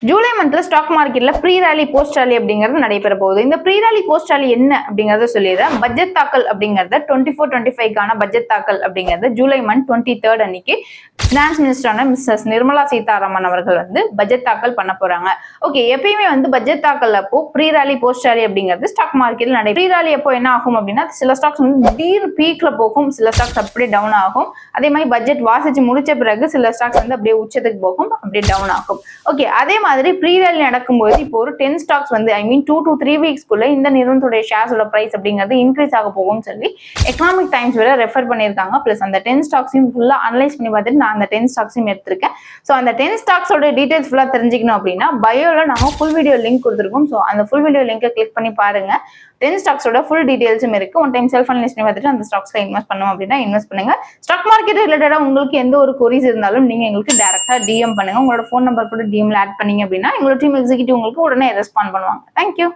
ஜூலை மந்த்ல ஸ்டாக் மார்க்கெட்ல ப்ரீ ராலி போஸ்ட் ராலி அப்படிங்கிறது நடைபெற போகுது. இந்த ப்ரீ ராலி போஸ்ட் ராலி என்ன அப்படிங்கறத சொல்லிடுறேன். பட்ஜெட் தாக்கல் அப்படிங்கறத 24-25க்கான பட்ஜெட் தாக்கல் அப்படிங்கறது ஜூலை மந்த் 23 அன்னைக்கு பினான்ஸ் மினிஸ்டரான மிஸ்ஸஸ் நிர்மலா சீதாராமன் அவர்கள் வந்து பட்ஜெட் தாக்கல் பண்ண போறாங்க. ஓகே, எப்பயுமே வந்து பட்ஜெட் தாக்கல் அப்போ ப்ரீ ராலி போஸ்ட் ராலி அப்படிங்கிறது ஸ்டாக் மார்க்கெட்ல நடைபெறும். ப்ரீ ராலி அப்போ என்ன ஆகும் அப்படின்னா சில ஸ்டாக்ஸ் வந்து திடீர் பீக்ல போகும், சில ஸ்டாக்ஸ் அப்படியே டவுன் ஆகும். அதே மாதிரி பட்ஜெட் வாசிச்சு முடிச்ச பிறகு சில ஸ்டாக்ஸ் வந்து அப்படியே உச்சத்துக்கு போகும், அப்படியே டவுன் ஆகும். ஓகே, அதே மாதிரி ப்ரீ ராலி நடக்கும்போது இப்போ ஒரு 10 ஸ்டாக்ஸ் வந்து 2 to 3 வீக்ஸ்க்குள்ள இந்த நிறுவனத்துடைய ஷேர்ஸோட பிரைஸ் அப்படிங்கிறது இன்க்ரீஸ் ஆக போகும்னு சொல்லி எக்கனாமிக் டைம்ஸ் வரை ரெஃபர் பண்ணியிருக்காங்க. பிளஸ் அந்த 10 ஸ்டாக்ஸையும் ஃபுல்லா அனலைஸ் பண்ணி பார்த்துட்டு நான் அந்த 10 ஸ்டாக்ஸையும் எடுத்திருக்கேன். ஸோ அந்த 10 ஸ்டாக்ஸோட டீடைல்ஸ் ஃபுல்லா தெரிஞ்சுக்கணும் அப்படின்னா பயோல நாங்கள் ஃபுல் வீடியோ லிங்க் கொடுத்துருக்கோம். ஸோ அந்த ஃபுல் வீடியோ லிங்கை கிளிக் பண்ணி பாருங்க. 10 ஸ்டாக்ஸோட ஃபுல் டீடைல்ஸும் இருக்கு. ஒன் டைம் செல்ஃப் அனலைஸ் பண்ணி பார்த்துட்டு அந்த ஸ்டாக்ஸ்ல இன்வெஸ்ட் பண்ணணும் அப்படின்னா இன்வெஸ்ட் பண்ணுங்க. ஸ்டாக் மார்க்கெட் ரிலேட்டடா உங்களுக்கு எந்த ஒரு கொரிஸ் இருந்தாலும் நீங்க எங்களுக்கு டைரக்டா டிஎம் பண்ணுங்க. உங்களோட ஃபோன் நம்பர் கூட டிஎம்ல ஆட் பண்ணீங்க அப்படின்னா எங்களோட டீம் எக்ஸிக்யூட்டிவ் உங்களுக்கு உடனே ரெஸ்பாண்ட் பண்ணுவாங்க. தேங்க்யூ.